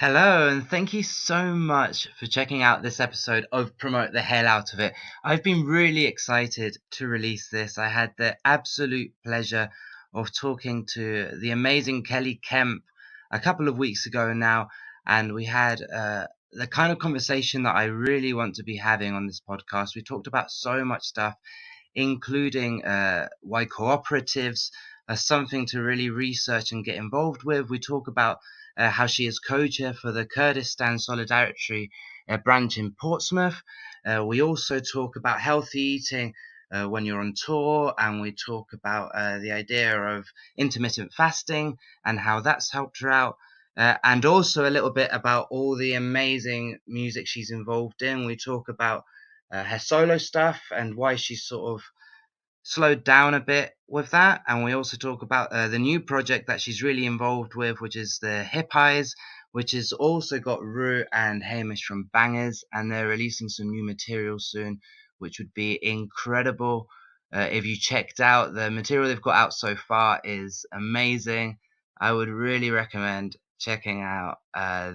Hello, and thank you so much for checking out this episode of Promote the Hell Out of It. I've been really excited to release this. I had the absolute pleasure of talking to the amazing Kelly Kemp a couple of weeks ago now, and we had the kind of conversation that I really want to be having on this podcast. We talked about so much stuff, including why cooperatives are something to really research and get involved with. We talk about how she is co-chair for the Kurdistan Solidarity branch in Portsmouth. We also talk about healthy eating when you're on tour, and we talk about the idea of intermittent fasting and how that's helped her out. And also a little bit about all the amazing music she's involved in. We talk about her solo stuff and why she's sort of slowed down a bit with that. And we also talk about the new project that she's really involved with, which is the Hippaes, which has also got Rue and Hamish from Bangers, and they're releasing some new material soon, which would be incredible. If you checked out the material they've got out so far is amazing. I would really recommend checking out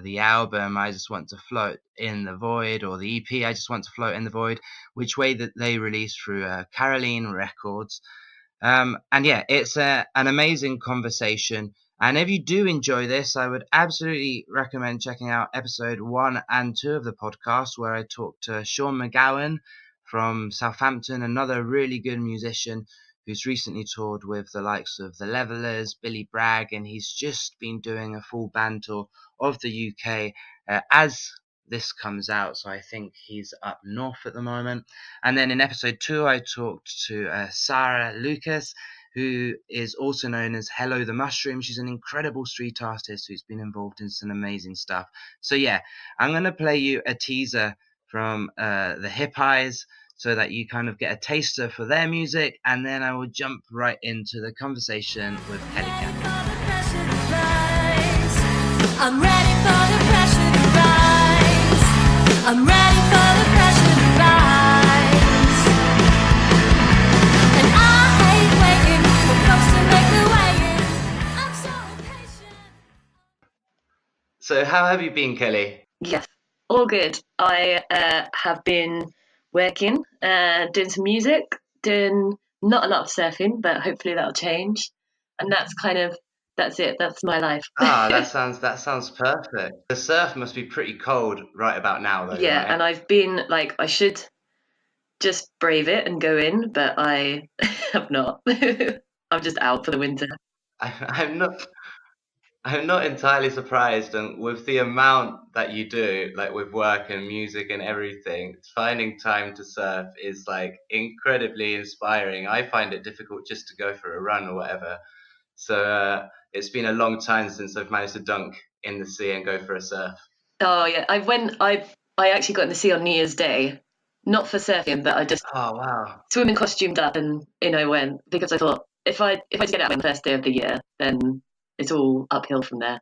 the album I Just Want to Float in the Void, or the EP I Just Want to Float in the Void, which way that they released through Caroline Records. And yeah, it's an amazing conversation. And if you do enjoy this, I would absolutely recommend checking out episode 1 and 2 of the podcast, where I talked to Sean McGowan from Southampton, another really good musician who's recently toured with the likes of the Levellers, Billy Bragg, and he's just been doing a full band tour of the UK as this comes out. So I think he's up north at the moment. And then in episode 2, I talked to Sarah Lucas, who is also known as Hello the Mushroom. She's an incredible street artist who's been involved in some amazing stuff. So yeah, I'm going to play you a teaser from the Hippies, so that you kind of get a taster for their music, and then I will jump right into the conversation with Kelly Kemp. I'm ready for the pressure to rise. I'm ready for the pressure to rise. And I hate waiting for folks to make their way in. I'm so impatient. So how have you been, Kelly? Yes, all good. I have been working, doing some music, doing not a lot of surfing, but hopefully that'll change. And that's it. That's my life. That sounds perfect. The surf must be pretty cold right about now, though. Yeah, right? and I've been like, I should just brave it and go in, but I have not. I'm just out for the winter. I'm not entirely surprised, and with the amount that you do, like with work and music and everything, finding time to surf is like incredibly inspiring. I find it difficult just to go for a run or whatever. So it's been a long time since I've managed to dunk in the sea and go for a surf. Oh yeah, I actually got in the sea on New Year's Day, not for surfing, but I just swimming costumed up and went, because I thought if I just get out on the first day of the year, then it's all uphill from there.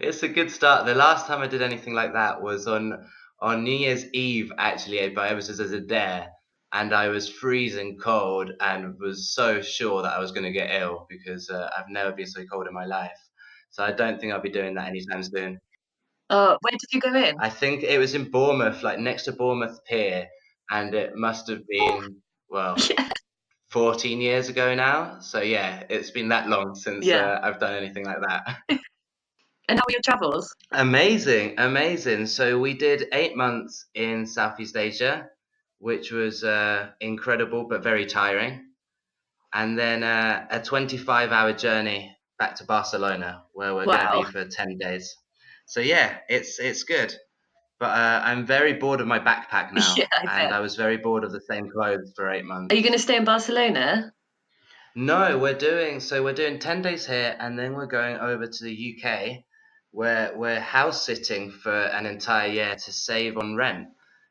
It's a good start. The last time I did anything like that was on New Year's Eve, actually, but it was just as a dare, and I was freezing cold and was so sure that I was going to get ill because I've never been so cold in my life. So I don't think I'll be doing that anytime soon. Oh, where did you go in? I think it was in Bournemouth, like next to Bournemouth Pier, and it must have been, well, 14 years ago now. So yeah, it's been that long since I've done anything like that. And how were your travels? Amazing. So we did 8 months in Southeast Asia, which was incredible but very tiring. And then a 25-hour journey back to Barcelona, where we're going to be for 10 days. So yeah, it's good. But I'm very bored of my backpack now, and I was very bored of the same clothes for 8 months. Are you going to stay in Barcelona? No, we're doing 10 days here, and then we're going over to the UK, where we're house sitting for an entire year to save on rent.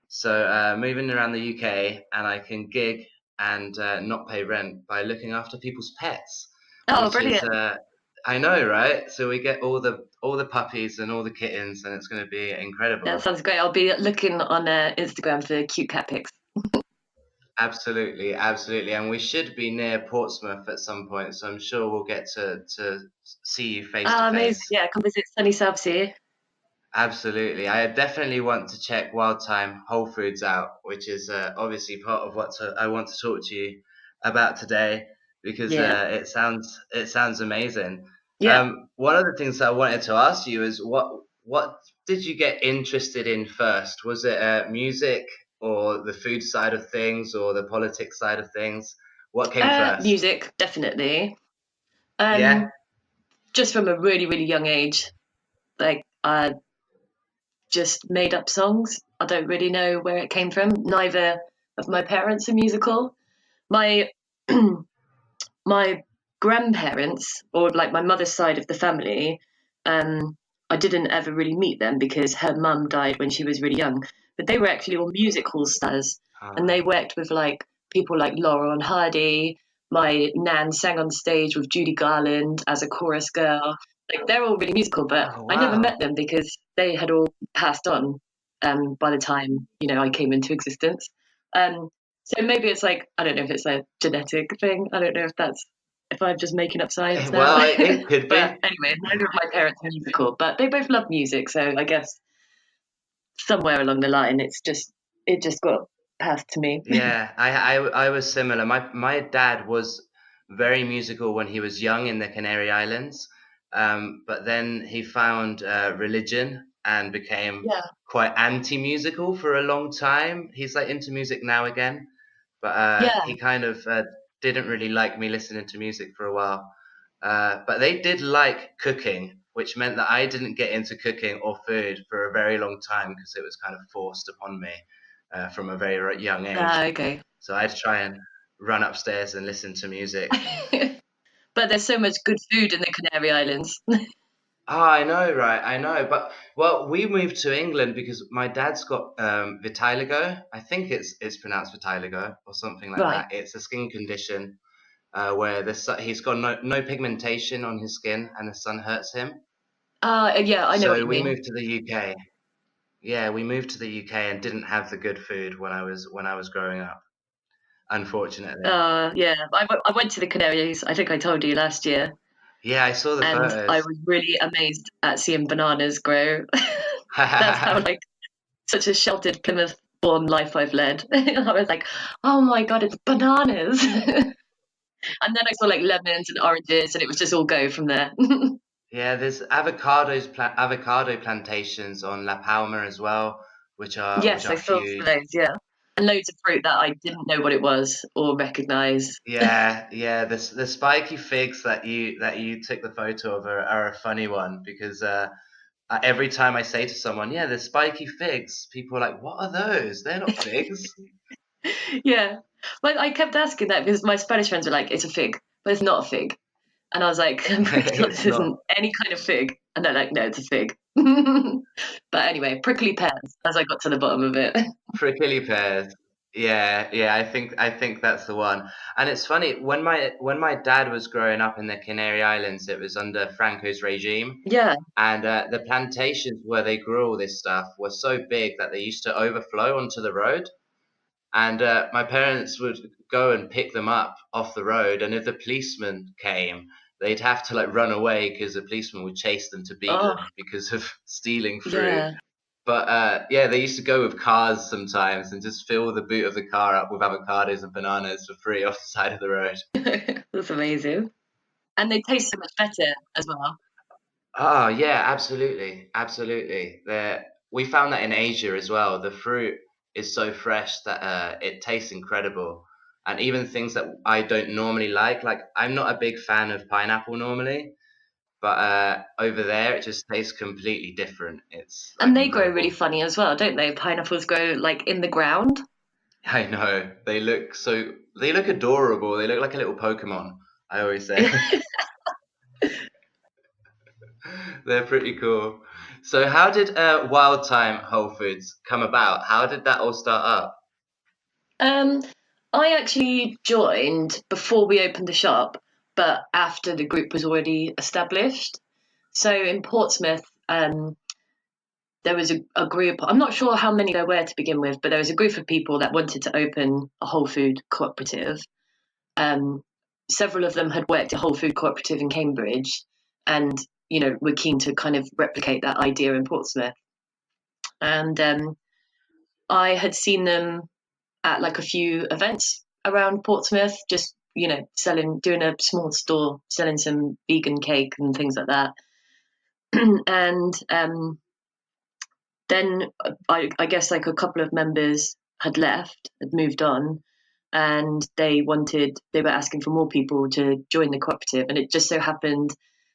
So moving around the UK, and I can gig and not pay rent by looking after people's pets. Oh, brilliant! I know, right? So we get all the puppies and all the kittens, and it's going to be incredible. That sounds great. I'll be looking on Instagram for cute cat pics. Absolutely, and we should be near Portsmouth at some point, so I'm sure we'll get to see you face to face. Amazing! Yeah, come visit sunny Southsea. Absolutely. I definitely want to check Wild Time Whole Foods out, which is obviously part of I want to talk to you about today because Yeah. it sounds amazing. Yeah. One of the things I wanted to ask you is what did you get interested in first? Was it music or the food side of things or the politics side of things? What came first? Music, definitely. Yeah. Just from a really, really young age, like I just made up songs. I don't really know where it came from. Neither of my parents are musical. My my grandparents, or like my mother's side of the family, I didn't ever really meet them because her mum died when she was really young. But they were actually all music hall stars, and they Ah. worked with like people like Laurel and Hardy. My nan sang on stage with Judy Garland as a chorus girl. Like they're all really musical, but Oh I never wow. met them because they had all passed on by the time I came into existence. Um, so maybe it's like, I don't know if it's a genetic thing. I don't know if I'm just making up science now. Well, it could But be. anyway, neither of my parents are musical, but they both love music. So I guess somewhere along the line, it just got passed to me. Yeah, I was similar. My dad was very musical when he was young in the Canary Islands, but then he found religion and became Yeah, quite anti-musical for a long time. He's like into music now again, but yeah, he kind of didn't really like me listening to music for a while. But they did like cooking, which meant that I didn't get into cooking or food for a very long time because it was kind of forced upon me from a very young age. okay. So I'd try and run upstairs and listen to music. But there's so much good food in the Canary Islands. Ah, I know, right? I know. But well, we moved to England because my dad's got vitiligo. I think it's pronounced vitiligo or something like Right. that. It's a skin condition where he's got no pigmentation on his skin and the sun hurts him. Yeah, I know what So you we mean. moved to the UK. Yeah, we moved to the UK and didn't have the good food when I was growing up, unfortunately. Yeah, I went to the Canaries. I think I told you last year, Yeah, I saw the and I photos. was really amazed at seeing bananas grow. That's how like such a sheltered Plymouth born life I've led. I was like, oh my god, it's bananas. And then I saw like lemons and oranges, and it was just all go from there. Yeah, there's avocado plantations on La Palma as well, which Yes, I are saw huge. those, yeah. And loads of fruit that I didn't know what it was or recognise. Yeah, yeah. The spiky figs that you took the photo of are a funny one because every time I say to someone, "Yeah, the spiky figs," people are like, "What are those? They're not figs." Yeah. Well, I kept asking that because my Spanish friends were like, it's a fig, but it's not a fig. And I was like, I'm pretty sure It's this isn't not. any kind of fig. And they're like, no, it's a fig. But anyway, prickly pears as I got to the bottom of it. Prickly pears. Yeah, yeah, I think that's the one. And it's funny, when my dad was growing up in the Canary Islands, it was under Franco's regime, Yeah. and the plantations where they grew all this stuff were so big that they used to overflow onto the road. And my parents would go and pick them up off the road, and if the policeman came, they'd have to like run away because the policeman would chase them to beat Oh, them because of stealing fruit. yeah. But yeah, they used to go with cars sometimes and just fill the boot of the car up with avocados and bananas for free off the side of the road. That's amazing. And they taste so much better as well. Oh yeah, absolutely, absolutely. We found that in Asia as well. The fruit is so fresh that it tastes incredible, and even things that I don't normally like I'm not a big fan of pineapple normally, but over there it just tastes completely different. It's like And they grow really incredible. funny as well, don't they? Pineapples grow like in the ground. I know. They look adorable. They look like a little Pokemon, I always say. They're pretty cool. So how did Wild Time Whole Foods come about? How did that all start up? Um, I actually joined before we opened the shop, but after the group was already established. So in Portsmouth, there was a group. I'm not sure how many there were to begin with, but there was a group of people that wanted to open a whole food cooperative. Um, Several of them had worked at Whole Food Cooperative in Cambridge, and were keen to kind of replicate that idea in Portsmouth. and I had seen them at like a few events around Portsmouth, just doing a small store, selling some vegan cake and things like that. And then I guess like a couple of members had moved on, and they were asking for more people to join the cooperative. And it just so happened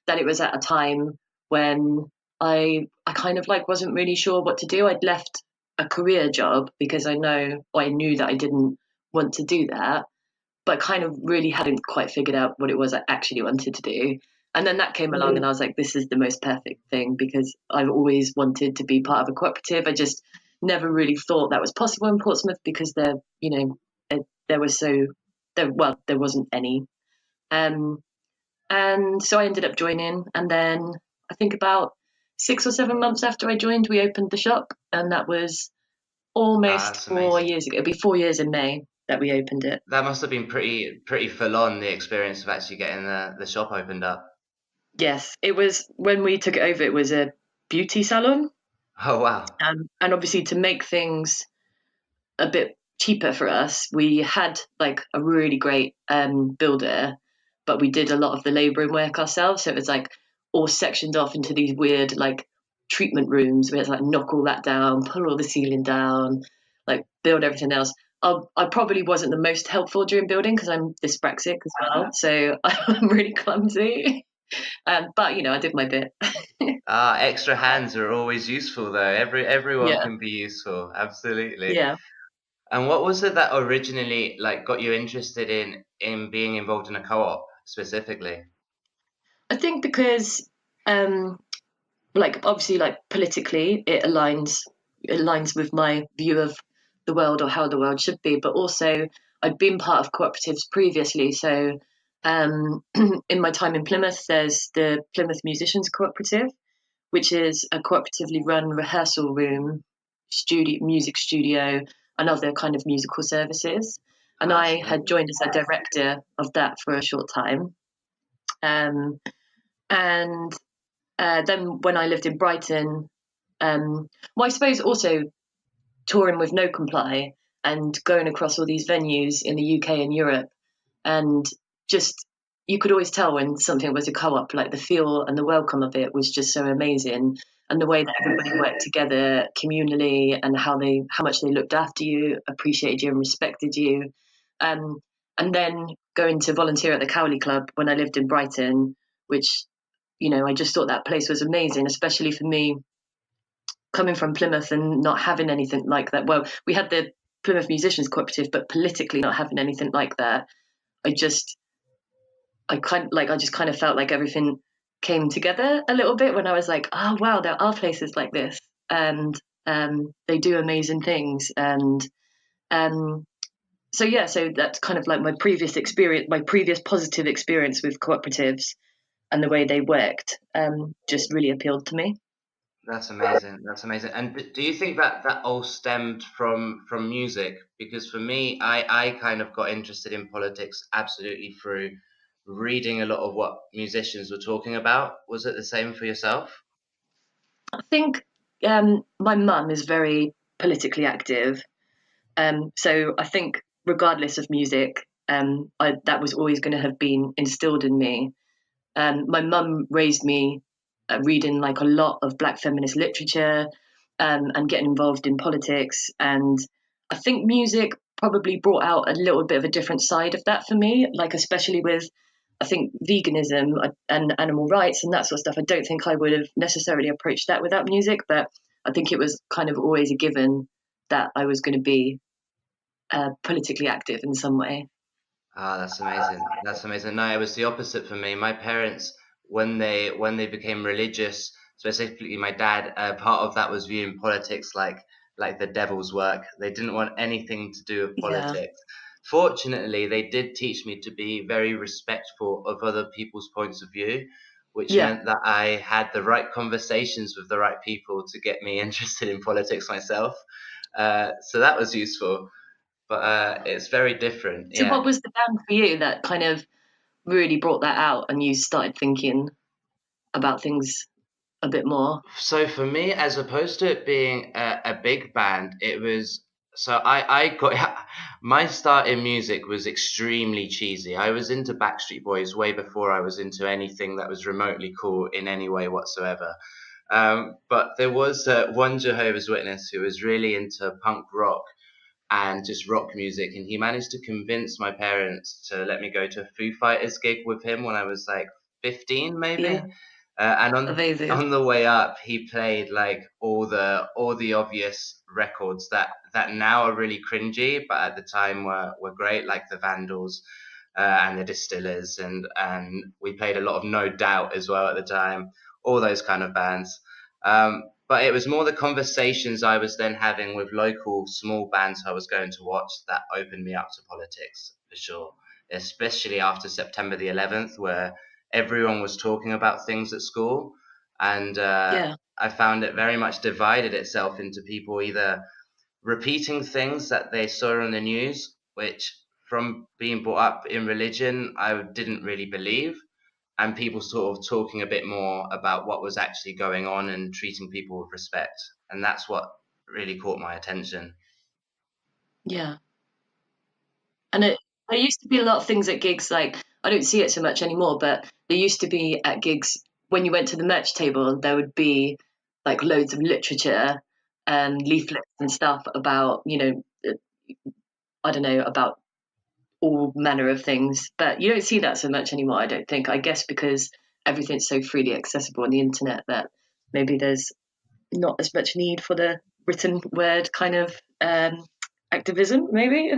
that it was at a time when I kind of like wasn't really sure what to do. I'd left a career job because I knew that I didn't want to do that, but kind of really hadn't quite figured out what it was I actually wanted to do. And then that came along, and I was like, this is the most perfect thing, because I've always wanted to be part of a cooperative. I just never really thought that was possible in Portsmouth because there wasn't any. And so I ended up joining. And then I think about 6 or 7 months after I joined, we opened the shop. And that was almost That's 4 years amazing. ago. It'll be 4 years in May that we opened it. That must have been pretty full on, the experience of actually getting the shop opened up. Yes, it was when we took it over, it was a beauty salon. Oh wow. And obviously, to make things a bit cheaper for us, we had like a really great builder, but we did a lot of the labour and work ourselves. So it was like all sectioned off into these weird like treatment rooms. We had to like knock all that down, pull all the ceiling down, like build everything else. I probably wasn't the most helpful during building because I'm dyspraxic as well, so I'm really clumsy. But I did my bit. Extra hands are always useful though. Everyone Yeah, can be useful. Absolutely. yeah. And what was it that originally like got you interested in being involved in a co-op specifically? I think because um, like obviously like politically it aligns with my view of the world or how the world should be, but also I'd been part of cooperatives previously. So in my time in Plymouth, there's the Plymouth Musicians Cooperative, which is a cooperatively run rehearsal room, music studio, and other kind of musical services. And That's I had amazing. joined as a director of that for a short time. Um, and then when I lived in Brighton, I suppose also touring with No Comply and going across all these venues in the UK and Europe, and just you could always tell when something was a co-op. Like the feel and the welcome of it was just so amazing, and the way that everybody worked together communally, and how much they looked after you, appreciated you, and respected you. Um, and then going to volunteer at the Cowley Club when I lived in Brighton, which I just thought that place was amazing, especially for me coming from Plymouth and not having anything like that. Well, we had the Plymouth Musicians Cooperative, but politically not having anything like that. I just, I just kind of felt like everything came together a little bit when I was like, oh wow, there are places like this, and they do amazing things, and um, so yeah, so that's kind of like my previous experience, my previous positive experience with cooperatives and the way they worked, just really appealed to me. That's amazing. That's amazing. And do you think that that all stemmed from music? Because for me, I kind of got interested in politics absolutely through reading a lot of what musicians were talking about. Was it the same for yourself? I think my mum is very politically active. So I think regardless of music, that was always going to have been instilled in me. My mum raised me reading like a lot of Black feminist literature, and getting involved in politics. And I think music probably brought out a little bit of a different side of that for me, like especially with I think veganism and animal rights and that sort of stuff. I don't think I would have necessarily approached that without music, but I think it was kind of always a given that I was going to be politically active in some way. That's amazing. That's amazing. No, it was the opposite for me. My parents, when they became religious, specifically my dad, part of that was viewing politics like the devil's work. They didn't want anything to do with Yeah, politics. Fortunately, they did teach me to be very respectful of other people's points of view, which yeah. meant that I had the right conversations with the right people to get me interested in politics myself. So that was useful, but it's very different. So, Yeah. what was the band for you that kind of really brought that out, and you started thinking about things? a bit more? So for me, as opposed to it being a big band, it was so I got my start in music was extremely cheesy. I was into Backstreet Boys way before I was into anything that was remotely cool in any way whatsoever. But there was one Jehovah's Witness who was really into punk rock and just rock music, and he managed to convince my parents to let me go to a Foo Fighters gig with him when I was like 15, Yeah, maybe. And amazing. on the way up, he played like all the obvious records that now are really cringy, but at the time were great, like the Vandals and the Distillers, and we played a lot of No Doubt as well at the time, all those kind of bands. But it was more the conversations I was then having with local small bands I was going to watch that opened me up to politics for sure, especially after September the 11th, where everyone was talking about things at school, and Yeah, I found it very much divided itself into people either repeating things that they saw on the news, which from being brought up in religion, I didn't really believe, and people sort of talking a bit more about what was actually going on and treating people with respect. And that's what really caught my attention. yeah. And there used to be a lot of things at gigs, like I don't see it so much anymore, but there used to be at gigs when you went to the merch table, there would be like loads of literature and leaflets and stuff about, I don't know, about all manner of things. But you don't see that so much anymore, I don't think. I guess because everything's so freely accessible on the internet that maybe there's not as much need for the written word kind of activism, maybe.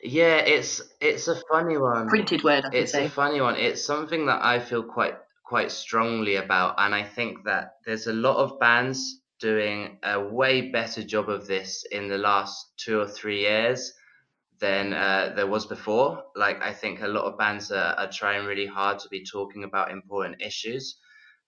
Yeah, it's a funny one. Printed word, I should It's a say. funny one. It's something that I feel quite strongly about, and I think that there's a lot of bands doing a way better job of this in the last 2 or 3 years than there was before. Like I think a lot of bands are trying really hard to be talking about important issues.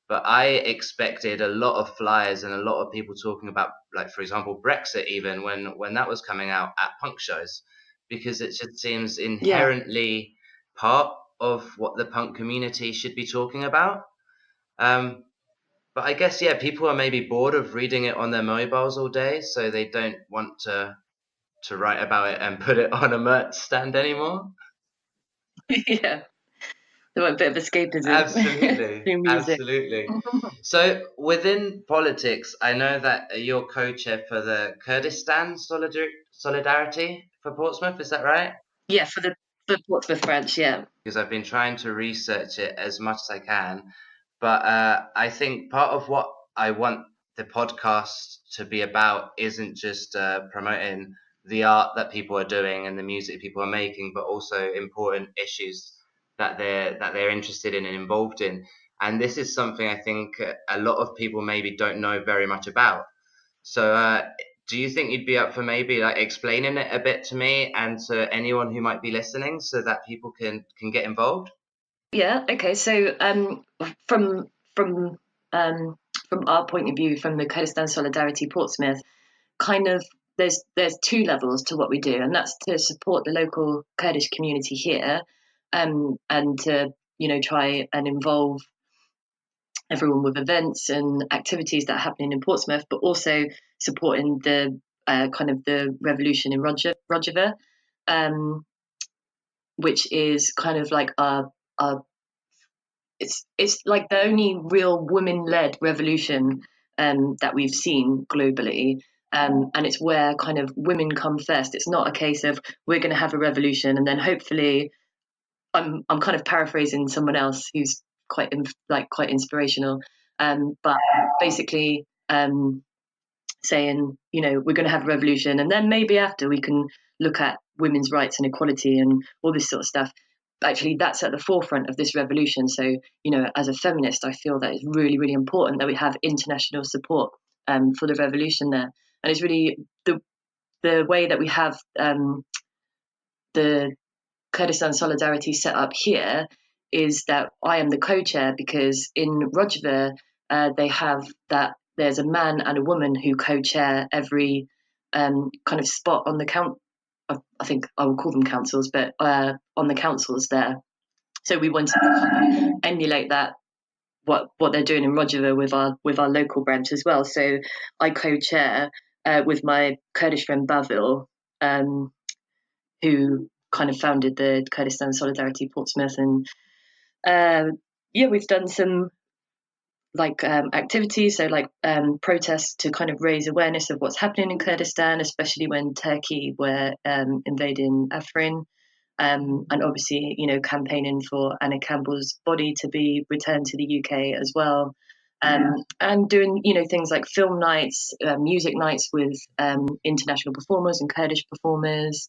But I expected a lot of flyers and a lot of people talking about, like, for example, Brexit, even when that was coming out at punk shows, because it just seems Yeah. inherently part of what the punk community should be talking about. Um, but I guess, yeah, people are maybe bored of reading it on their mobiles all day, so they don't want to write about it and put it on a merch stand anymore. Yeah. They want a bit of escapism Absolutely, through music. absolutely. So within politics, I know that you're co-chair for the Kurdistan Solidarity for Portsmouth. Is that right? Yeah, for Portsmouth branch, yeah. Because I've been trying to research it as much as I can. But I think part of what I want the podcast to be about isn't just promoting the art that people are doing and the music people are making, but also important issues that they're interested in and involved in. And this is something I think a lot of people maybe don't know very much about. So, do you think you'd be up for maybe like explaining it a bit to me and to anyone who might be listening, so that people can get involved? Yeah, okay. So from from um from our point of view, from the Kurdistan Solidarity Portsmouth, kind of there's two levels to what we do, and that's to support the local Kurdish community here, and to try and involve everyone with events and activities that are happening in Portsmouth, but also supporting the kind of the revolution in Rojava, um, which is kind of like our it's like the only real women-led revolution that we've seen globally. And it's where kind of women come first. It's not a case of we're going to have a revolution and then hopefully I'm kind of paraphrasing someone else who's quite inspirational. But basically saying, we're going to have a revolution, and then maybe after we can look at women's rights and equality and all this sort of stuff. Actually, that's at the forefront of this revolution. So, as a feminist, I feel that it's really, really important that we have international support for the revolution there. And it's really the way that we have the Kurdistan Solidarity set up here is that I am the co-chair, because in Rojava they have that there's a man and a woman who co-chair every kind of spot on the count. I think I will call them councils, but on the councils there. So we wanted to kind of emulate what they're doing in Rojava with our local branch as well. So I co-chair with my Kurdish friend Bavil, who kind of founded the Kurdistan Solidarity Portsmouth, and we've done some activities, so protests to kind of raise awareness of what's happening in Kurdistan, especially when Turkey were invading Afrin. And obviously, campaigning for Anna Campbell's body to be returned to the UK as well. And doing, things like film nights, music nights with international performers and Kurdish performers.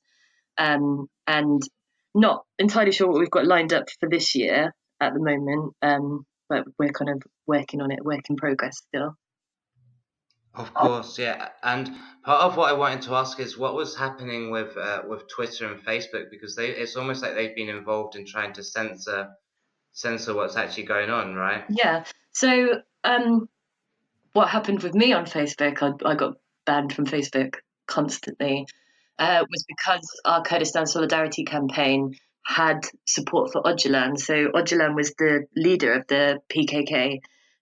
And not entirely sure what we've got lined up for this year at the moment, but we're kind of working on it, work in progress still. Of course, yeah. And part of what I wanted to ask is what was happening with Twitter and Facebook, because it's almost like they've been involved in trying to censor what's actually going on, right? Yeah. So what happened with me on Facebook, I got banned from Facebook constantly, was because our Kurdistan Solidarity campaign had support for Öcalan. So Öcalan was the leader of the PKK,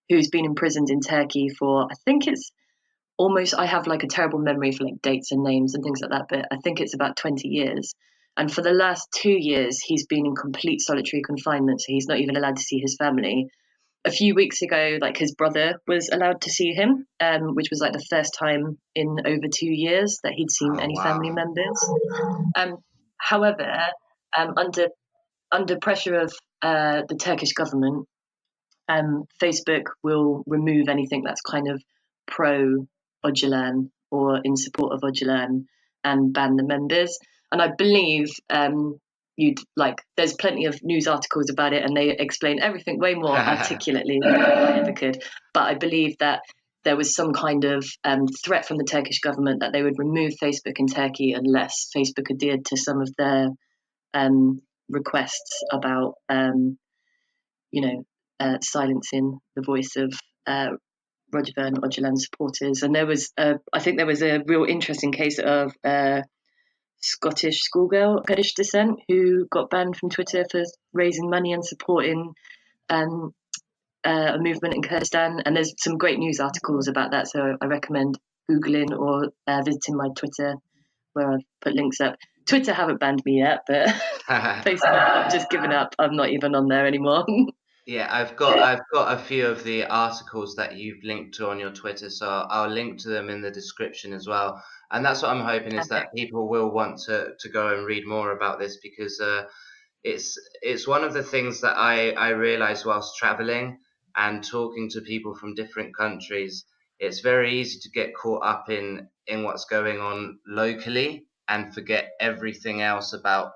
who's been imprisoned in Turkey for, I think it's almost, I have like a terrible memory for like dates and names and things like that, but I think it's about 20 years. And for the last 2 years, he's been in complete solitary confinement. So he's not even allowed to see his family. A few weeks ago, like his brother was allowed to see him, which was like the first time in over 2 years that he'd seen any family members. However, under pressure of the Turkish government, Facebook will remove anything that's kind of pro Öcalan or in support of Öcalan and ban the members. And I believe there's plenty of news articles about it, and they explain everything way more articulately than I ever could. But I believe that there was some kind of threat from the Turkish government that they would remove Facebook in Turkey unless Facebook adhered to some of their requests about silencing the voice of Rojava and Öcalan supporters. And I think there was a real interesting case of a Scottish schoolgirl of Kurdish descent who got banned from Twitter for raising money and supporting a movement in Kurdistan. And there's some great news articles about that, so I recommend Googling or visiting my Twitter, where I've put links up. Twitter haven't banned me yet, but Facebook, I've just given up. I'm not even on there anymore. Yeah, I've got a few of the articles that you've linked to on your Twitter, so I'll link to them in the description as well. And that's what I'm hoping is that people will want to go and read more about this, because it's one of the things that I realized whilst traveling and talking to people from different countries. It's very easy to get caught up in what's going on locally and forget everything else about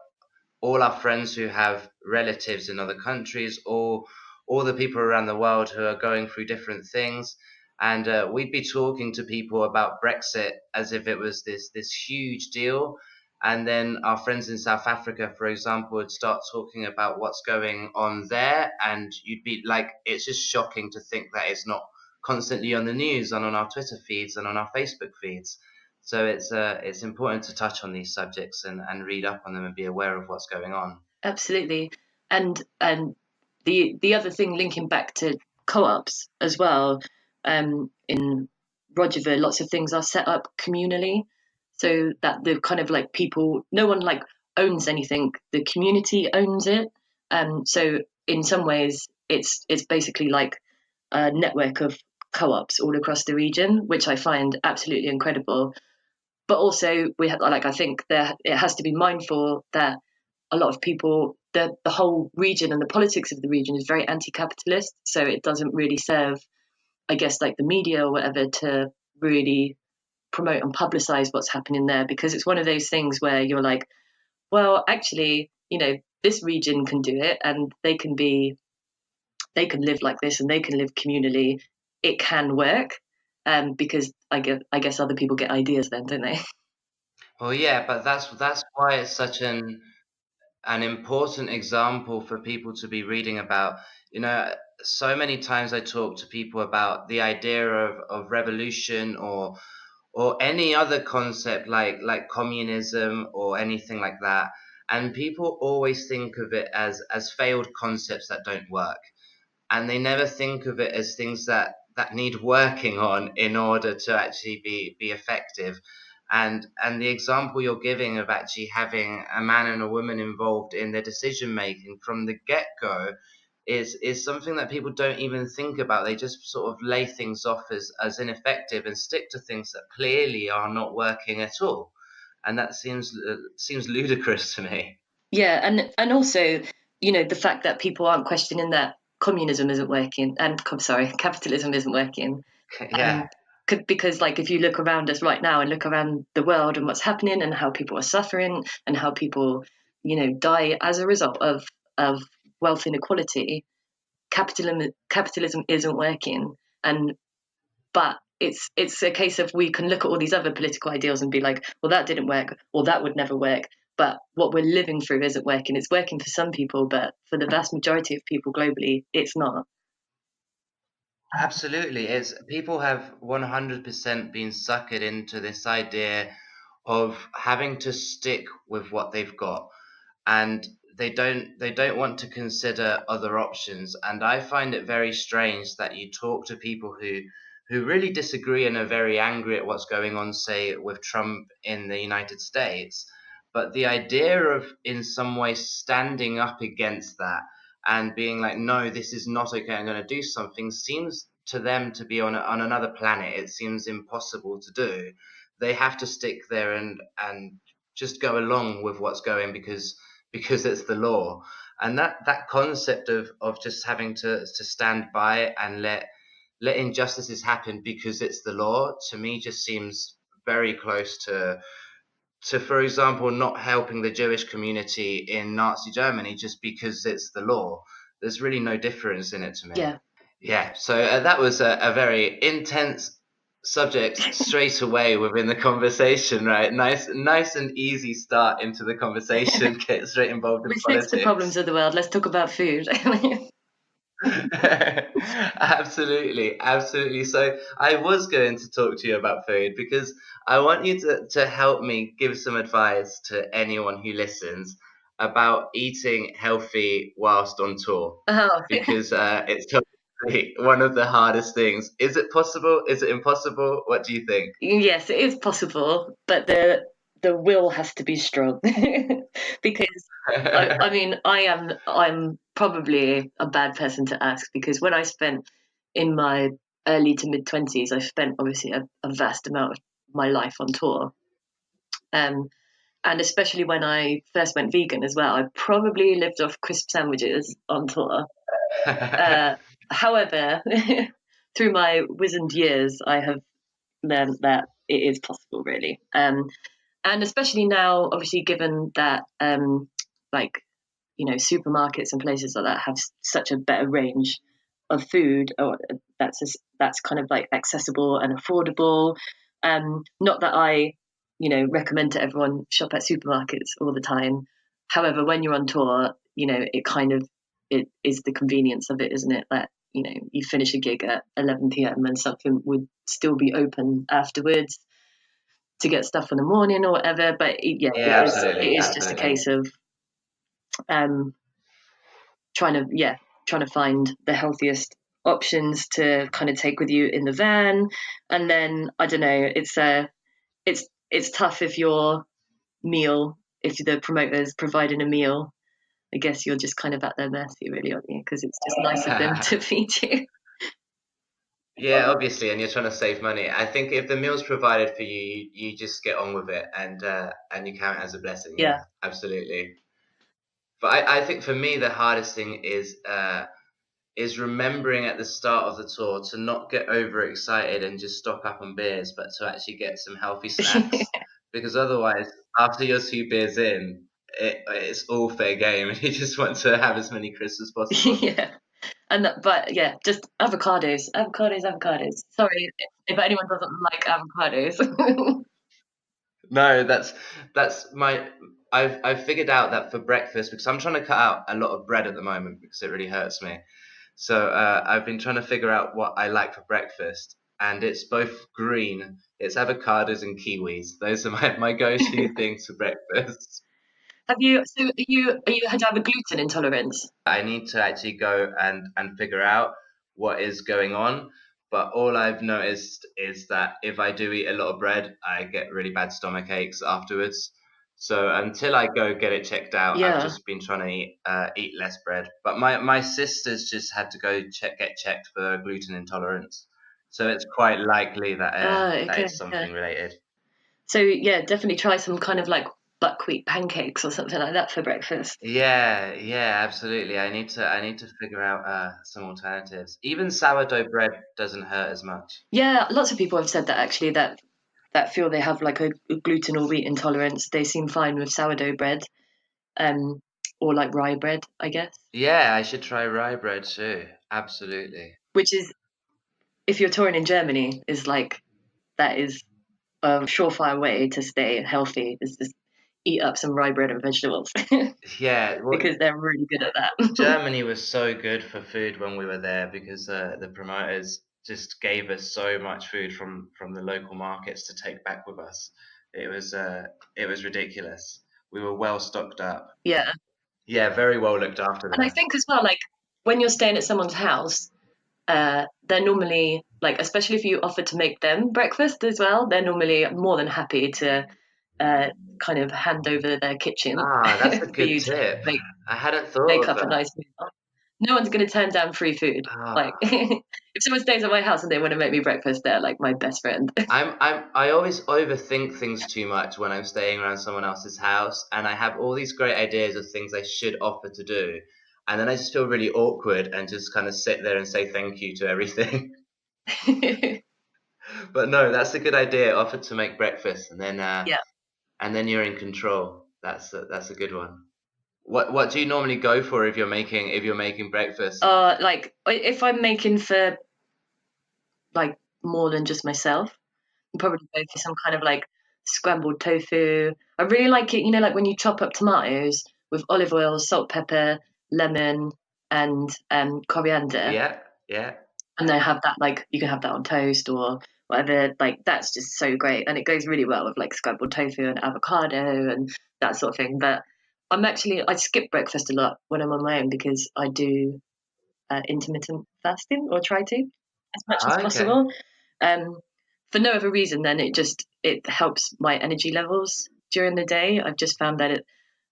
all our friends who have relatives in other countries, or all the people around the world who are going through different things. And we'd be talking to people about Brexit as if it was this huge deal. And then our friends in South Africa, for example, would start talking about what's going on there. And you'd be like, it's just shocking to think that it's not constantly on the news and on our Twitter feeds and on our Facebook feeds. So it's important to touch on these subjects and read up on them and be aware of what's going on. Absolutely. And the other thing, linking back to co-ops as well, in Rojava, lots of things are set up communally, so that the kind of like people, no one like owns anything, the community owns it. So in some ways, it's basically like a network of co-ops all across the region, which I find absolutely incredible. But also, I think it has to be mindful that a lot of people, the whole region and the politics of the region is very anti-capitalist, so it doesn't really serve, I guess, like the media or whatever to really promote and publicize what's happening there, because it's one of those things where you're like, well, actually, this region can do it, and they can live like this, and they can live communally. It can work, because I guess other people get ideas then, don't they? Well, yeah, but that's why it's such an important example for people to be reading about. So many times I talk to people about the idea of revolution, or any other concept like communism or anything like that, and people always think of it as failed concepts that don't work. and they never think of it as things that need working on in order to actually be effective. And the example you're giving of actually having a man and a woman involved in the decision making from the get-go is something that people don't even think about. They just sort of lay things off as ineffective and stick to things that clearly are not working at all. And that seems ludicrous to me. Yeah, and also, the fact that people aren't questioning that communism isn't working, and capitalism isn't working. Yeah. Because like if you look around us right now and look around the world and what's happening and how people are suffering and how people die as a result of wealth inequality, capitalism isn't working. But it's a case of we can look at all these other political ideals and be like, well, that didn't work, or that would never work. But what we're living through isn't working. It's working for some people, but for the vast majority of people globally, it's not. Absolutely. It's people have 100% been suckered into this idea of having to stick with what they've got, and they don't want to consider other options. And I find it very strange that you talk to people who really disagree and are very angry at what's going on, say with Trump in the United States, but the idea of in some way standing up against that and being like, no, this is not okay, I'm going to do something, seems to them to be on another planet. It seems impossible to do. They have to stick there and just go along with what's going because it's the law. And that concept of just having to stand by and let injustices happen because it's the law, to me just seems very close to, for example, not helping the Jewish community in Nazi Germany just because it's the law. There's really no difference in it to me. Yeah. Yeah, so that was a very intense subject straight away within the conversation, right? Nice and easy start into the conversation. Get straight involved in Let's politics. fix the problems of the world. Let's talk about food. Absolutely. So I was going to talk to you about food because I want you to help me give some advice to anyone who listens about eating healthy whilst on tour, Oh. because it's totally one of the hardest things. Is it possible? Is it impossible? What do you think? Yes, it is possible, but the will has to be strong. Because I mean I'm probably a bad person to ask, because when I spent in my early to mid 20s, I spent obviously a vast amount of my life on tour. Um, and especially when I first went vegan as well, I probably lived off crisp sandwiches on tour. However, through my wizened years, I have learned that it is possible, really. And especially now, obviously, given that like supermarkets and places like that have such a better range of food, or that's kind of like accessible and affordable. Not that I recommend to everyone shop at supermarkets all the time. However, when you're on tour, it is the convenience of it, isn't it? That you finish a gig at 11 p.m. and something would still be open afterwards to get stuff in the morning or whatever. But Yeah, it is just a case of um, trying to find the healthiest options to kind of take with you in the van. And then I don't know, it's tough if if the promoter's providing a meal. I guess you're just kind of at their mercy, really, aren't you? Because it's just nice of them to feed you. Yeah, obviously, and you're trying to save money. I think if the meal's provided for you, you just get on with it and you count it as a blessing. Yeah. Yeah, absolutely. But I think for me the hardest thing is remembering at the start of the tour to not get overexcited and just stock up on beers, but to actually get some healthy snacks. Because otherwise, after your 2 beers in, it's all fair game, and you just want to have as many crisps as possible. Yeah. But yeah, just avocados. Sorry if anyone doesn't like avocados. No, that's my. I've figured out that for breakfast, because I'm trying to cut out a lot of bread at the moment because it really hurts me. So I've been trying to figure out what I like for breakfast, and it's both green. It's avocados and kiwis. Those are my go-to things for breakfast. Have you? So are you had to have a gluten intolerance? I need to actually go and figure out what is going on. But all I've noticed is that if I do eat a lot of bread, I get really bad stomach aches afterwards. So until I go get it checked out, I've Yeah. just been trying to eat less bread. But my sisters just had to go get checked for gluten intolerance. So it's quite likely that Okay. it's Yeah. something related. So yeah, definitely try some kind of like buckwheat pancakes or something like that for breakfast. Yeah, yeah, absolutely. I need to figure out some alternatives. Even sourdough bread doesn't hurt as much. Yeah, lots of people have said that actually that feel they have like a gluten or wheat intolerance. They seem fine with sourdough bread, um, or like rye bread, I guess. Yeah, I should try rye bread too. Absolutely. Which is, if you're touring in Germany, is like that is a surefire way to stay healthy. Is just eat up some rye bread and vegetables Yeah, well, because they're really good at that. Germany was so good for food when we were there because the promoters just gave us so much food from the local markets to take back with us. It was ridiculous. We were well stocked up. Yeah. Yeah, very well looked after And I there. think as well, like when you're staying at someone's house, they're normally like, especially if you offer to make them breakfast as well, they're normally more than happy to uh, kind of hand over their kitchen Ah, that's a for good you to tip. make I hadn't thought make of up a that. nice meal. No one's going to turn down free food. Like, Ah, if someone stays at my house and they want to make me breakfast, they're like my best friend. I always overthink things too much when I'm staying around someone else's house, and I have all these great ideas of things I should offer to do, and then I just feel really awkward and just kind of sit there and say thank you to everything. But no, that's a good idea. Offer to make breakfast, Yeah. and then you're in control. That's a good one. What do you normally go for if you're making breakfast? Like if I'm making for like more than just myself, I'd probably go for some kind of like scrambled tofu. I really like it, like when you chop up tomatoes with olive oil, salt, pepper, lemon, and coriander, Yeah, yeah. and then have that like you can have that on toast or whatever. Like that's just so great, and it goes really well with like scrambled tofu and avocado and that sort of thing. But I skip breakfast a lot when I'm on my own because I do intermittent fasting or try to as much as Okay. possible. Um, for no other reason than it helps my energy levels during the day. I've just found that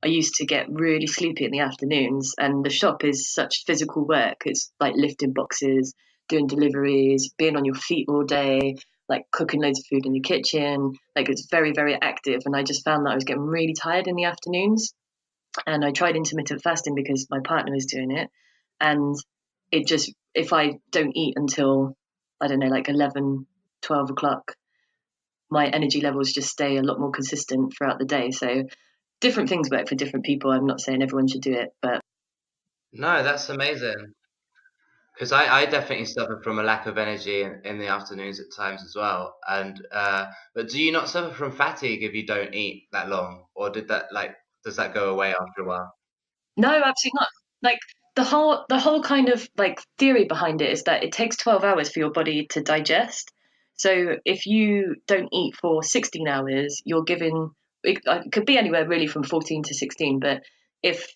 I used to get really sleepy in the afternoons, and the shop is such physical work. It's like lifting boxes, doing deliveries, being on your feet all day, like cooking loads of food in the kitchen. Like it's very, very active, and I just found that I was getting really tired in the afternoons. And I tried intermittent fasting because my partner was doing it, and it just if I don't eat until I don't know like 11, 12 o'clock, my energy levels just stay a lot more consistent throughout the day. So different things work for different people. I'm not saying everyone should do it, but No, that's amazing. Because I definitely suffer from a lack of energy in the afternoons at times as well. But do you not suffer from fatigue if you don't eat that long, or does that go away after a while? no, absolutely not. Like the whole kind of like theory behind it is that it takes 12 hours for your body to digest. So if you don't eat for 16 hours, you're given it could be anywhere really from 14 to 16, but if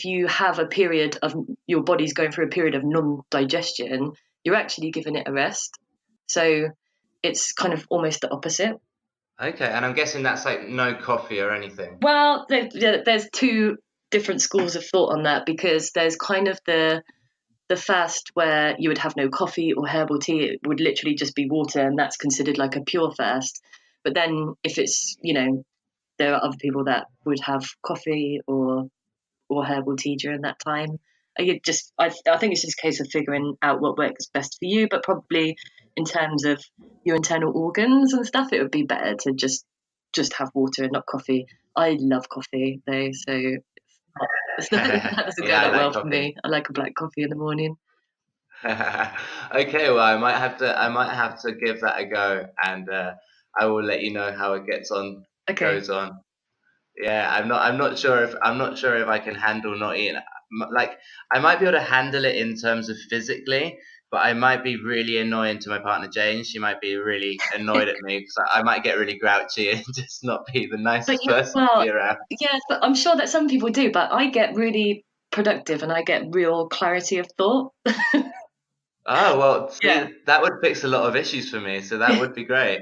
you have a period of your body's going through a period of non-digestion, you're actually giving it a rest. So it's kind of almost the opposite. Okay, and I'm guessing that's like no coffee or anything. Well, there's two different schools of thought on that because there's kind of the fast where you would have no coffee or herbal tea. It would literally just be water, and that's considered like a pure fast. But then if there are other people that would have coffee or herbal tea during that time. I think it's just a case of figuring out what works best for you, but probably in terms of your internal organs and stuff, it would be better to just have water and not coffee. I love coffee though, so that doesn't go Yeah, I that like well for coffee. me. I like a black coffee in the morning. Okay, well, I might have to give that a go, and I will let you know how it Okay. goes on. Yeah, I'm not sure if I can handle not eating. Like I might be able to handle it in terms of physically, but I might be really annoying to my partner Jane. She might be really annoyed at me because I might get really grouchy and just not be the But nicest you, person to well, be around. yes, but I'm sure that some people do. But I get really productive and I get real clarity of thought. Oh, well, Yeah, see, that would fix a lot of issues for me, so that would be great.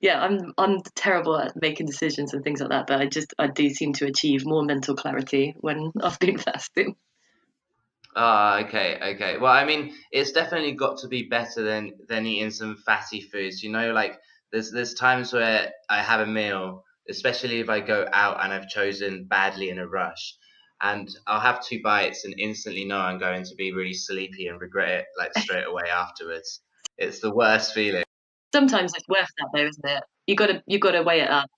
yeah. I'm terrible at making decisions and things like that. But I do seem to achieve more mental clarity when I've been fasting. Ah, okay, okay. Well, I mean, it's definitely got to be better than eating some fatty foods. You know, like there's times where I have a meal, especially if I go out and I've chosen badly in a rush, and I'll have 2 bites and instantly know I'm going to be really sleepy and regret it like straight away afterwards. It's the worst feeling. Sometimes it's worth that though, isn't it? You gotta weigh it up.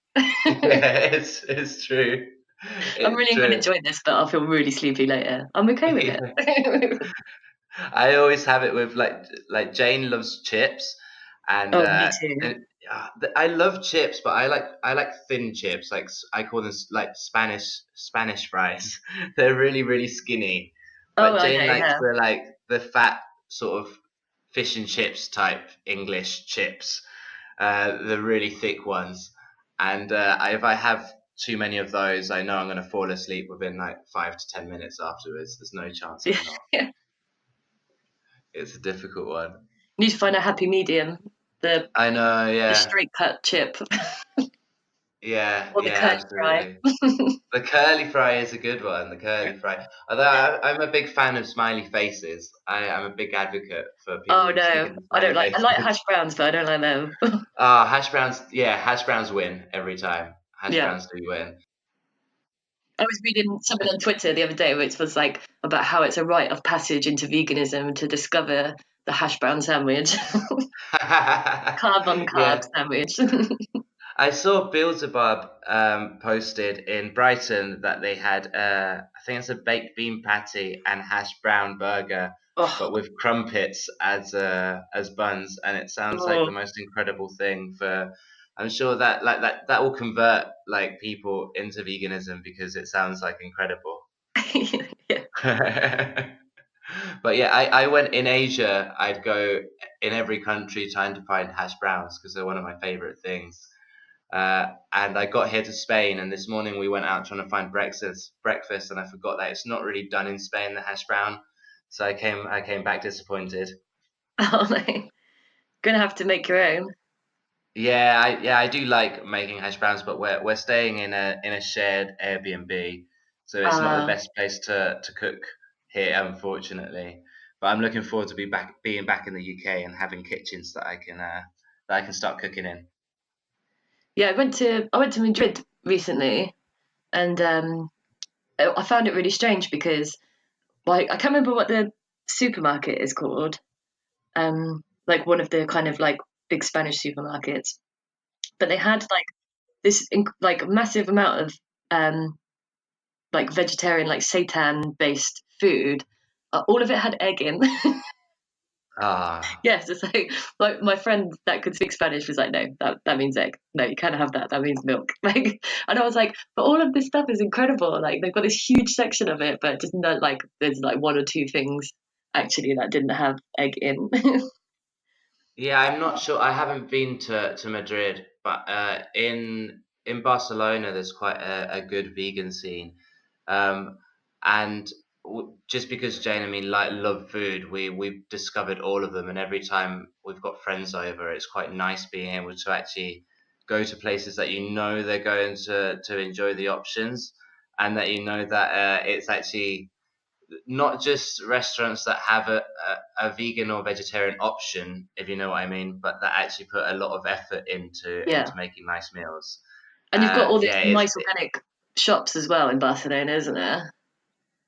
Yeah, it's true. I'm It's really gonna true. enjoy this, but I'll feel really sleepy later. I'm okay with Yeah. it. I always have it with like Jane loves chips, and Oh, me too. I love chips, but I like thin chips. Like I call them like Spanish fries. They're really skinny. Oh, But I Jane know, likes yeah. the fat sort of fish and chips type English chips, the really thick ones. And if I have too many of those, I know I'm going to fall asleep within like 5 to 10 minutes afterwards. There's no chance I'm not. Yeah. It's a difficult one. Need to find a happy medium. The I know, the yeah. straight cut chip Yeah, or the yeah, curly fry. absolutely. The curly fry is a good one, the curly fry. Although I'm a big fan of smiley faces. I'm a big advocate for Oh people no, sticking to I don't smiley like. I like faces. hash browns, but I don't like them. Hash browns, yeah, hash browns win every time. Hash Yeah. browns do win. I was reading something on Twitter the other day, which was like about how it's a rite of passage into veganism to discover the hash brown sandwich, carb on carb Yeah. sandwich. I saw Beelzebub posted in Brighton that they had, I think it's a baked bean patty and hash brown burger, Oh, but with crumpets as buns, and it sounds like the oh. most incredible thing for. I'm sure that like that will convert like people into veganism because it sounds like incredible. Yeah. But yeah, I went in Asia. I'd go in every country trying to find hash browns because they're one of my favorite things. And I got here to Spain, and this morning we went out trying to find breakfast, and I forgot that it's not really done in Spain, the hash brown. So I came back disappointed. Oh, like, gonna have to make your own. Yeah, I do like making hash browns, but we're staying in a shared Airbnb, so it's not the Uh, best place to cook here, unfortunately. But I'm looking forward to being back in the UK and having kitchens that I can start cooking in. yeah, I went to Madrid recently, and I found it really strange because like I can't remember what the supermarket is called. Like one of the kind of like big Spanish supermarkets, but they had like this like massive amount of um like vegetarian like seitan based food. All of it had egg in. Ah, Yes, it's like my friend that could speak Spanish was like, no, that means egg. No, you can't have that. That means milk. Like, and I was like, but all of this stuff is incredible. Like they've got this huge section of it, but just not like there's like one or two things actually that didn't have egg in. yeah, I'm not sure. I haven't been to Madrid, but in Barcelona, there's quite a good vegan scene. Um, and just because Jane and me like love food, we've discovered all of them, and every time we've got friends over, it's quite nice being able to actually go to places that you know they're going to enjoy the options, and that you know that it's actually not just restaurants that have a vegan or vegetarian option, if you know what I mean, but that actually put a lot of effort into Yeah, making nice meals. and you've got all these Yeah, nice organic shops as well in Barcelona, isn't there?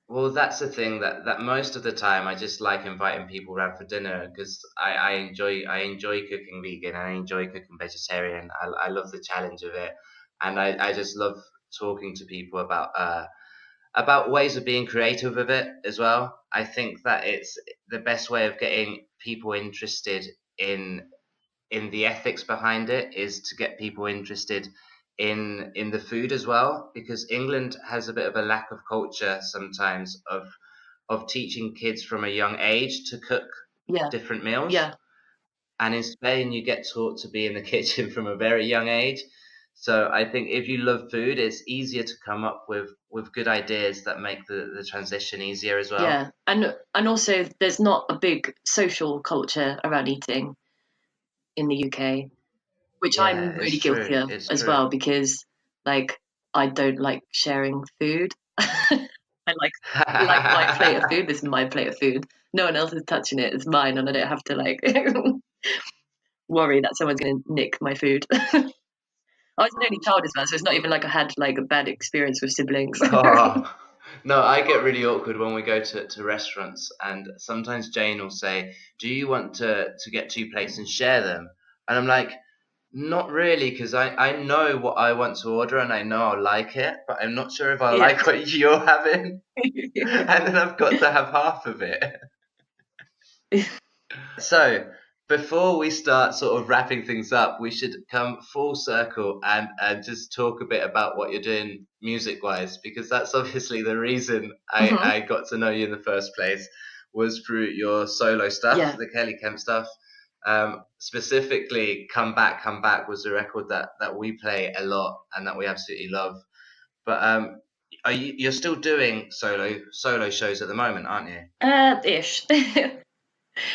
well, that's the thing that most of the time I just like inviting people around for dinner because I enjoy cooking vegan, I enjoy cooking vegetarian. I love the challenge of it, and I just love talking to people about ways of being creative with it as well. I think that it's the best way of getting people interested in in the ethics behind it is to get people interested in the food as well, because England has a bit of a lack of culture sometimes of teaching kids from a young age to cook different meals. Yeah. And in Spain, you get taught to be in the kitchen from a very young age. So I think if you love food, it's easier to come up with good ideas that make the transition easier as well. Yeah, and also there's not a big social culture around eating in the UK, which I'm really guilty of as well, because like I don't like sharing food. I like my plate of food. This is my plate of food. No one else is touching it. It's mine, and I don't have to like worry that someone's going to nick my food. I was an only child as well, so it's not even like I had like a bad experience with siblings. Oh, no, I get really awkward when we go to restaurants, and sometimes Jane will say, "Do you want to get 2 plates and share them?" And I'm like, "Not really, because I know what I want to order and I know I'll like it, but I'm not sure if I like what you're having." And then I've got to have half of it. So, before we start sort of wrapping things up, we should come full circle and just talk a bit about what you're doing music-wise, because that's obviously the reason I got to know you in the first place, was through your solo stuff, the Kelly Kemp stuff. Specifically, Come Back, Come Back was a record that we play a lot and that we absolutely love. But you're still doing solo shows at the moment, aren't you? Ish.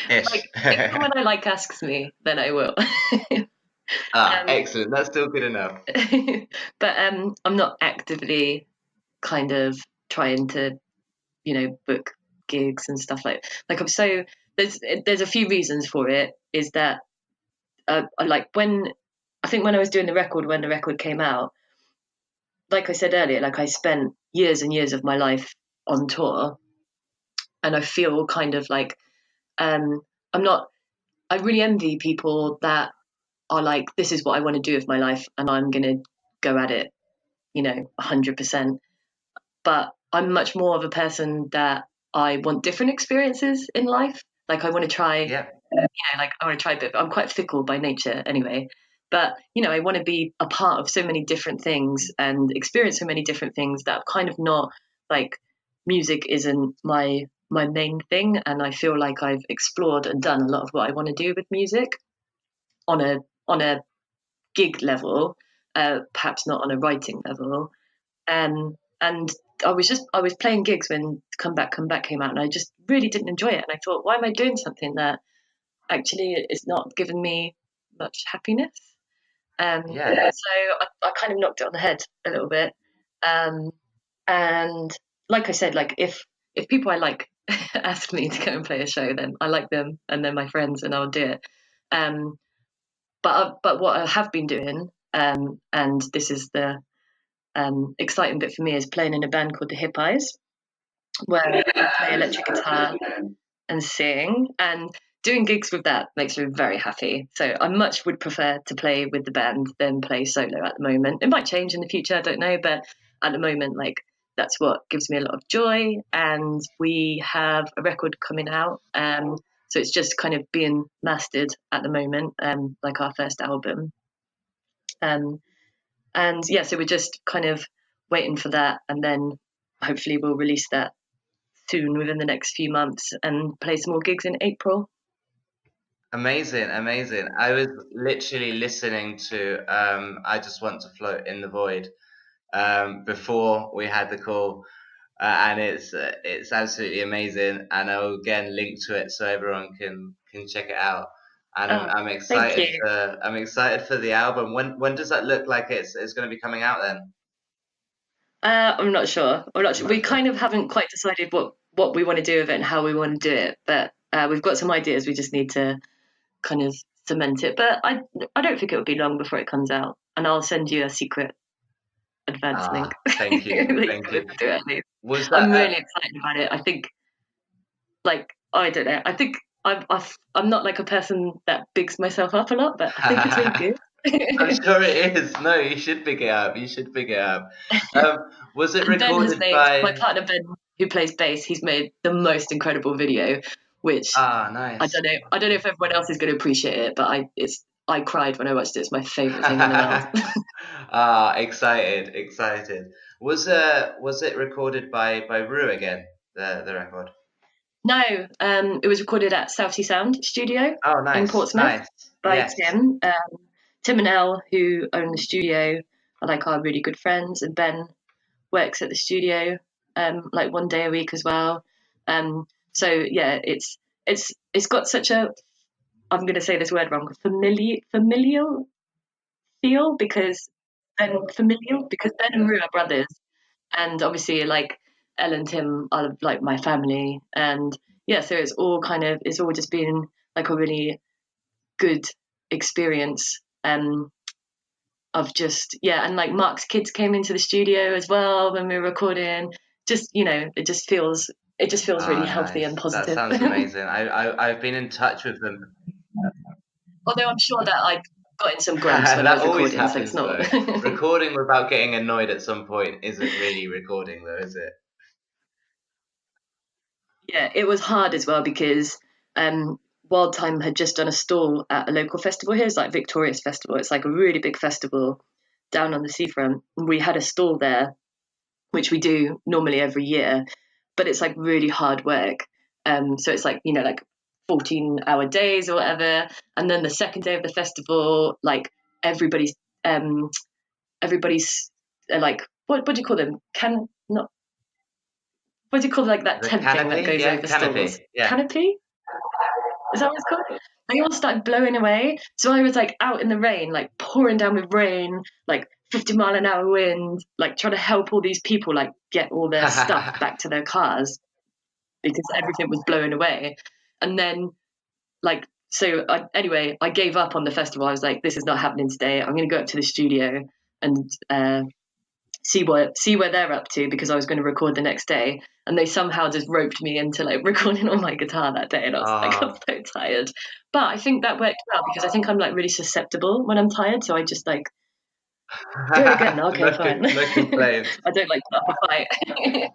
Ish. Like, if someone I like asks me, then I will. Excellent. That's still good enough. But I'm not actively kind of trying to, book gigs and stuff I'm so there's a few reasons for it. Is that like when I was doing the record, when the record came out, like I said earlier, like I spent years and years of my life on tour, and I feel kind of like I really envy people that are like, this is what I want to do with my life and I'm going to go at it, 100%. But I'm much more of a person that I want different experiences in life. Like I want to try, like I want to try a bit, but I'm quite fickle by nature anyway. But, I want to be a part of so many different things and experience so many different things that I'm kind of not like, music isn't my main thing. And I feel like I've explored and done a lot of what I want to do with music on a gig level, perhaps not on a writing level. And I was playing gigs when Come Back came out, and I just really didn't enjoy it. And I thought, why am I doing something that actually is not giving me much happiness? So I kind of knocked it on the head a little bit. And like I said, like if people I like ask me to go and play a show, then I like them and they're my friends and I'll do it. But what I have been doing, and this is the exciting bit for me, is playing in a band called the Hippaes, where I play electric guitar and sing. And doing gigs with that makes me very happy. So I much would prefer to play with the band than play solo at the moment. It might change in the future, I don't know, but at the moment, like that's what gives me a lot of joy. And we have a record coming out. So it's just kind of being mastered at the moment, like our first album. And so we're just kind of waiting for that, and then hopefully we'll release that soon within the next few months and play some more gigs in April. Amazing. I was literally listening to I Just Want to Float in the Void before we had the call. And it's absolutely amazing, and I'll again link to it so everyone can check it out. And I'm excited for the album. When does that look like it's going to be coming out then? I'm not sure. We kind of haven't quite decided what we want to do with it and how we want to do it, but we've got some ideas. We just need to kind of cement it. But I don't think it will be long before it comes out, and I'll send you a secret advance link. Thank you. Thank you. Do it at least. I'm really excited about it. I think, like, I don't know. I think I'm not like a person that bigs myself up a lot, but I think it's really good. I'm sure it is. No, you should pick it up. Was it recorded by my partner Ben, who plays bass? He's made the most incredible video, which nice. I don't know if everyone else is going to appreciate it, but I cried when I watched it. It's my favorite thing in the world. Excited. Was it recorded by Rue again? The record. No, it was recorded at South Sea Sound Studio Oh, in nice, Portsmouth nice. by Yes. Tim. Tim and Elle, who own the studio, are like our really good friends, and Ben works at the studio like one day a week as well. So yeah, it's got such a, I'm going to say this word wrong, familial feel, because Ben and Rue are brothers, and obviously like Elle and Tim are like my family, and yeah, so it's all just been like a really good experience. Of just, yeah, and like Mark's kids came into the studio as well when we were recording. Just, it just feels really Oh, healthy nice. and That positive. sounds amazing. I've been in touch with them. Although I'm sure that I got in some grumps when I That was always recording, so it's happens not. though. Recording without getting annoyed at some point isn't really recording though, is it? Yeah, it was hard as well because Wild Time had just done a stall at a local festival here. It's like Victoria's Festival. It's like a really big festival down on the seafront. We had a stall there, which we do normally every year, but it's like really hard work. So it's like, like 14-hour days or whatever. And then the second day of the festival, like everybody's everybody's like, what do you call them? Not what do you call like that The tent thing that canopy? goes Yeah, over stalls? canopy. Yeah. Canopy? Is that what it's called? They all started blowing away. So I was like out in the rain, like pouring down with rain, like 50-mile-an-hour wind, like trying to help all these people like get all their stuff back to their cars because everything was blown away. And then anyway, I gave up on the festival. I was like, this is not happening today. I'm going to go up to the studio and see where they're up to, because I was going to record the next day, and they somehow just roped me into like recording on my guitar that day, and I was like, I'm so tired. But I think that worked well because I think I'm like really susceptible when I'm tired, so I just like do it again. Okay, fine. No complaints. I don't like put up a fight.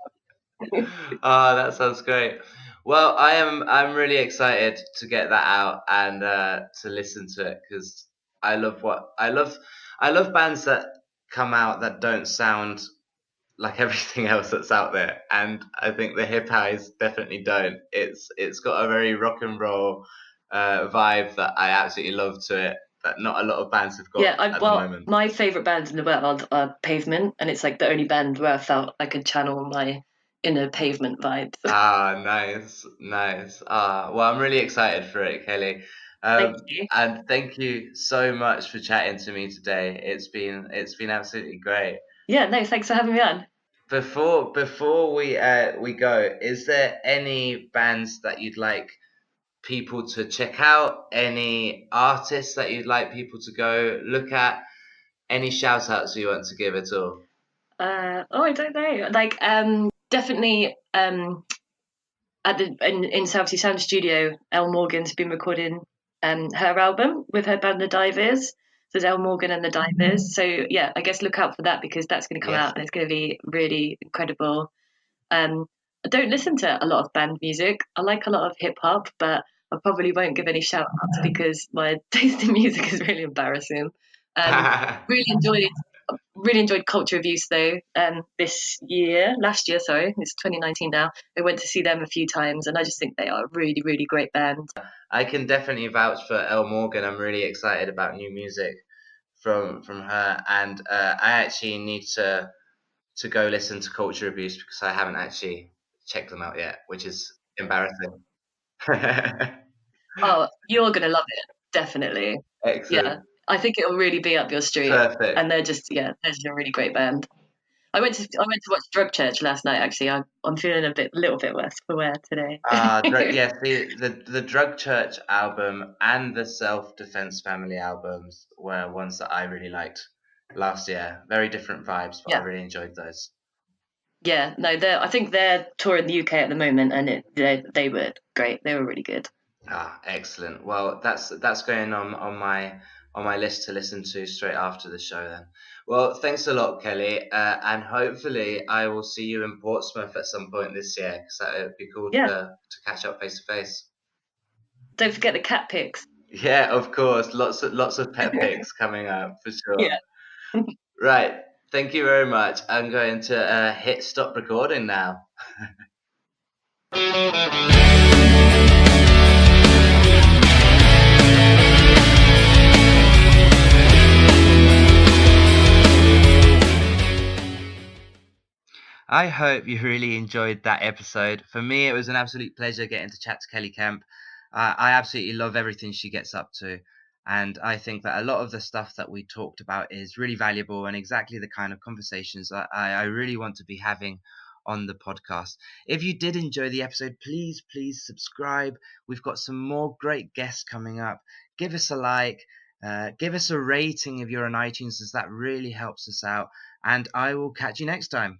Oh, that sounds great. Well, I'm really excited to get that out and to listen to it because I love bands that come out that don't sound like everything else that's out there, and I think the Hippaes definitely don't. It's got a very rock and roll vibe that I absolutely love to it that not a lot of bands have got Yeah, at the well, moment. my favourite bands in the world are Pavement, and it's like the only band where I felt I could channel my inner Pavement vibes. Ah, nice, nice. Ah, well, I'm really excited for it, Kelly. Thank you. And thank you so much for chatting to me today. It's been absolutely great. Yeah, no, thanks for having me on. Before we go, is there any bands that you'd like people to check out? Any artists that you'd like people to go look at? Any shout outs you want to give at all? I don't know. Like, definitely, in South Sea Sound Studio, Elle Morgan's been recording her album with her band The Divers. So there's Elle Morgan and The Divers. So yeah, I guess look out for that because that's going to come Yes. out and it's going to be really incredible. I don't listen to a lot of band music. I like a lot of hip hop, but I probably won't give any shout outs because my taste in music is really embarrassing. Um, really enjoyed really enjoyed Culture Abuse though. Last year, sorry, it's 2019 now. I went to see them a few times, and I just think they are a really, really great band. I can definitely vouch for Elle Morgan. I'm really excited about new music from her, and I actually need to go listen to Culture Abuse because I haven't actually checked them out yet, which is embarrassing. Oh, you're gonna love it, definitely. Yeah, Excellent. I think it'll really be up your street, Perfect. and they're just a really great band. I went to watch Drug Church last night. Actually, I'm feeling little bit worse for wear today. Yes, the Drug Church album and the Self Defense Family albums were ones that I really liked last year. Very different vibes, but I Yeah, really enjoyed those. yeah. No, I think they're touring the UK at the moment, and they were great. They were really good. Ah, excellent. Well, that's going on my list to listen to straight after the show then. Well, thanks a lot, Kelly, and hopefully I will see you in Portsmouth at some point this year because that would be cool Yeah. to catch up face to face. Don't forget the cat pics. Yeah, of course. Lots of pet pics coming up for sure. Yeah. Right. Thank you very much. I'm going to hit stop recording now. I hope you really enjoyed that episode. For me, it was an absolute pleasure getting to chat to Kelly Kemp. I absolutely love everything she gets up to. And I think that a lot of the stuff that we talked about is really valuable and exactly the kind of conversations that I really want to be having on the podcast. If you did enjoy the episode, please subscribe. We've got some more great guests coming up. Give us a like, give us a rating if you're on iTunes, as that really helps us out. And I will catch you next time.